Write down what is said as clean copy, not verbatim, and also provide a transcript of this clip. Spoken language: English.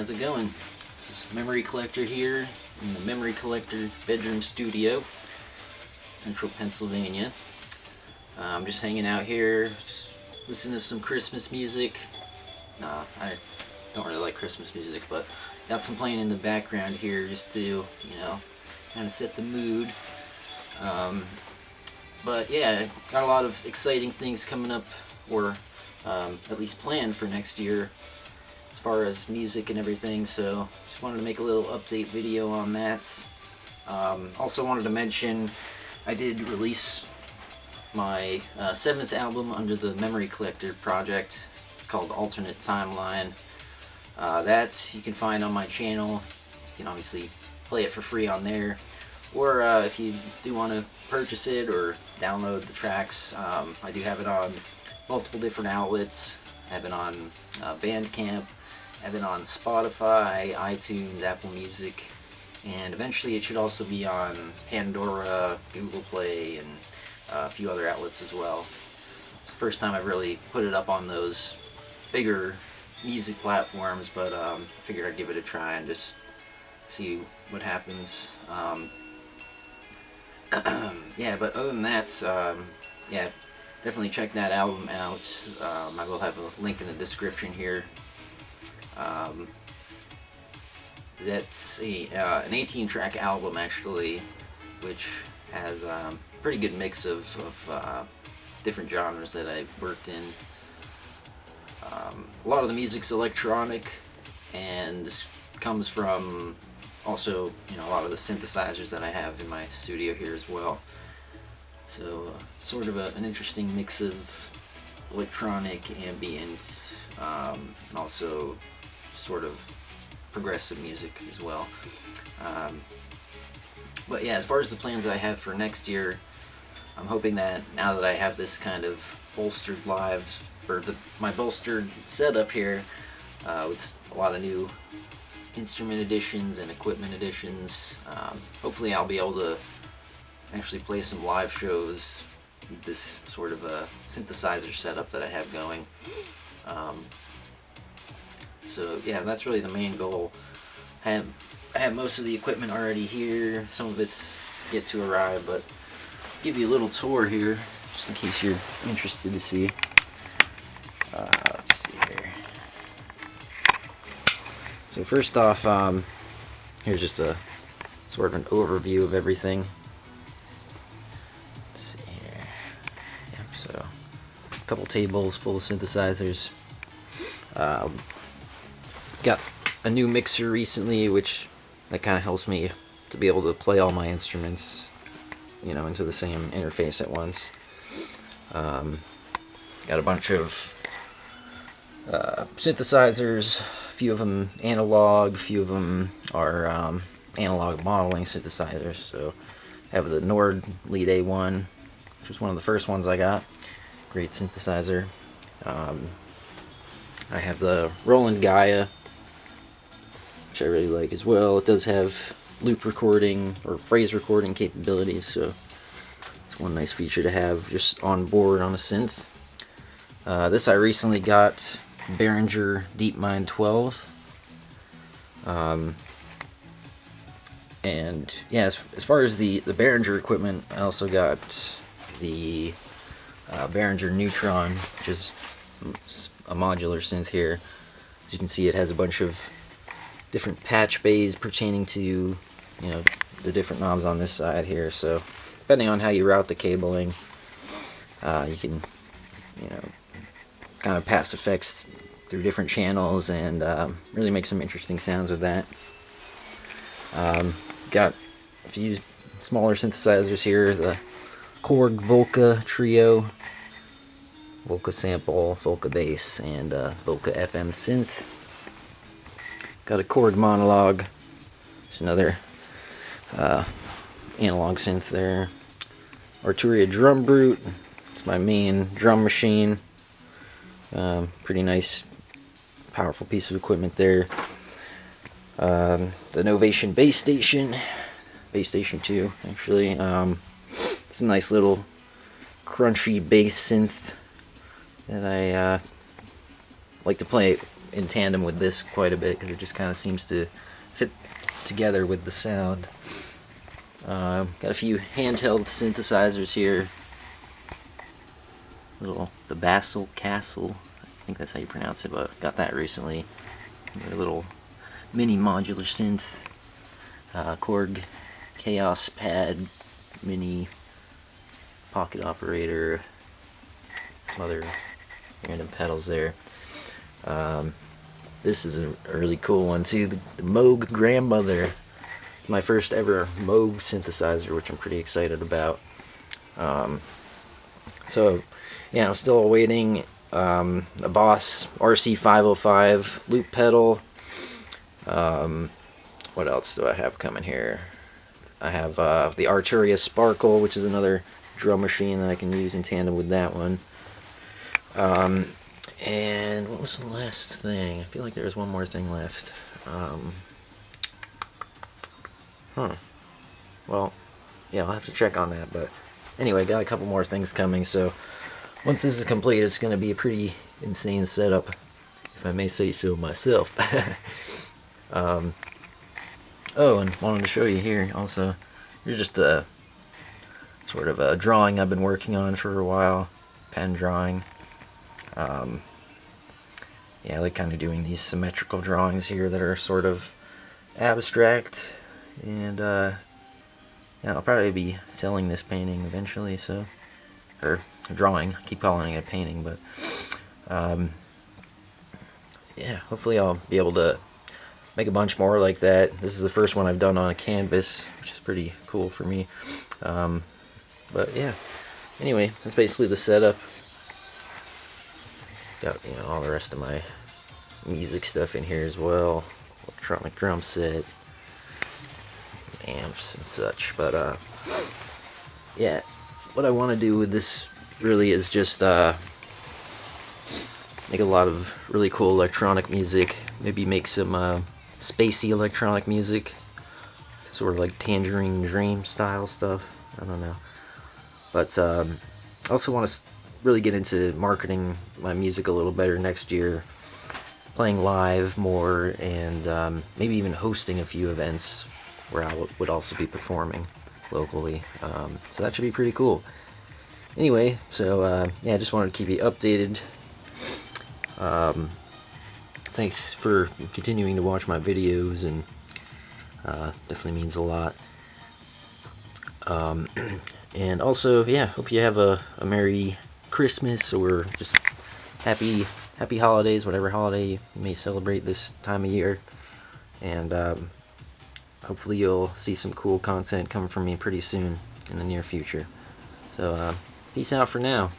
how's it going? This is Memory Collector here in the Memory Collector bedroom studio, Central Pennsylvania. I'm just hanging out here, just listening to some Christmas music. Nah, I don't really like Christmas music, but got some playing in the background here just to, kind of set the mood. But yeah, got a lot of exciting things coming up, or at least planned for next year as far as music and everything, so just wanted to make a little update video on that. Also wanted to mention I did release my 7th album under the Memory Collector project. It's called Alternate Timeline. That you can find on my channel. You can obviously play it for free on there, or if you do want to purchase it or download the tracks, I do have it on multiple different outlets. I have it on Bandcamp, I have it on Spotify, iTunes, Apple Music, and eventually it should also be on Pandora, Google Play, and a few other outlets as well. It's the first time I've really put it up on those bigger music platforms, but I figured I'd give it a try and just see what happens. Yeah, but other than that, yeah, definitely check that album out. I will have a link in the description here. That's an 18-track album actually, which has a pretty good mix of different genres that I've worked in. A lot of the music's electronic, and this comes from also, a lot of the synthesizers that I have in my studio here as well. So sort of an interesting mix of electronic, ambient, and also sort of progressive music as well. But yeah, as far as the plans I have for next year, I'm hoping that now that I have this kind of bolstered live, or my bolstered setup here, with a lot of new instrument additions and equipment additions, hopefully I'll be able to actually play some live shows with this sort of a synthesizer setup that I have going. So yeah, that's really the main goal. I have most of the equipment already here. Some of it's yet to arrive, but I'll give you a little tour here, just in case you're interested to see. Let's see here. So first off, here's just a sort of an overview of everything. Let's see here. Yep, so a couple tables full of synthesizers. Got a new mixer recently, which that kind of helps me to be able to play all my instruments, into the same interface at once. Got a bunch of synthesizers, a few of them analog, a few of them are analog modeling synthesizers. So I have the Nord Lead A1, which was one of the first ones I got. Great synthesizer. I have the Roland Gaia, which I really like as well. It does have loop recording or phrase recording capabilities, so it's one nice feature to have just on board on a synth. This I recently got, Behringer DeepMind 12. And yeah, as far as the Behringer equipment, I also got the Behringer Neutron, which is a modular synth here. As you can see, it has a bunch of different patch bays pertaining to, the different knobs on this side here. So depending on how you route the cabling, you can, kind of pass effects through different channels and really make some interesting sounds with that. Got a few smaller synthesizers here, the Korg Volca Trio, Volca Sample, Volca Bass, and Volca FM Synth. Got a Korg Monologue, there's another analog synth there. Arturia Drum Brute, it's my main drum machine. Pretty nice, powerful piece of equipment there. The Novation Bass Station 2 actually. It's a nice little crunchy bass synth that I like to play in tandem with this quite a bit because it just kind of seems to fit together with the sound. Got a few handheld synthesizers here. The Bassel Castle, I think that's how you pronounce it, but got that recently. A little mini modular synth. Korg Chaos Pad mini pocket operator. Some other random pedals there. This is a really cool one too. The Moog Grandmother. It's my first ever Moog synthesizer, which I'm pretty excited about. So yeah, I'm still awaiting a Boss RC505 loop pedal. What else do I have coming here? I have the Arturia Sparkle, which is another drum machine that I can use in tandem with that one. And what was the last thing? I feel like there was one more thing left. Well, yeah, I'll have to check on that. But anyway, got a couple more things coming. So once this is complete, it's going to be a pretty insane setup, if I may say so myself. Oh, and wanted to show you here also. Here's just a sort of a drawing I've been working on for a while. Pen drawing. Yeah, I like kind of doing these symmetrical drawings here that are sort of abstract. And yeah, I'll probably be selling this painting eventually, so, or drawing. I keep calling it a painting, but yeah, hopefully I'll be able to make a bunch more like that. This is the first one I've done on a canvas, which is pretty cool for me. But yeah, anyway, that's basically the setup. Got, you know, all the rest of my music stuff in here as well. Electronic drum set, amps and such. But yeah, what I want to do with this really is just make a lot of really cool electronic music. Maybe make some spacey electronic music, sort of like Tangerine Dream style stuff. I don't know. But I also want to really get into marketing my music a little better next year, playing live more, and maybe even hosting a few events where I would also be performing locally. So that should be pretty cool. Anyway, so yeah, I just wanted to keep you updated. Thanks for continuing to watch my videos, and definitely means a lot. And also, yeah, hope you have a Merry Christmas, or just happy holidays, whatever holiday you may celebrate this time of year. And hopefully you'll see some cool content coming from me pretty soon in the near future. So peace out for now.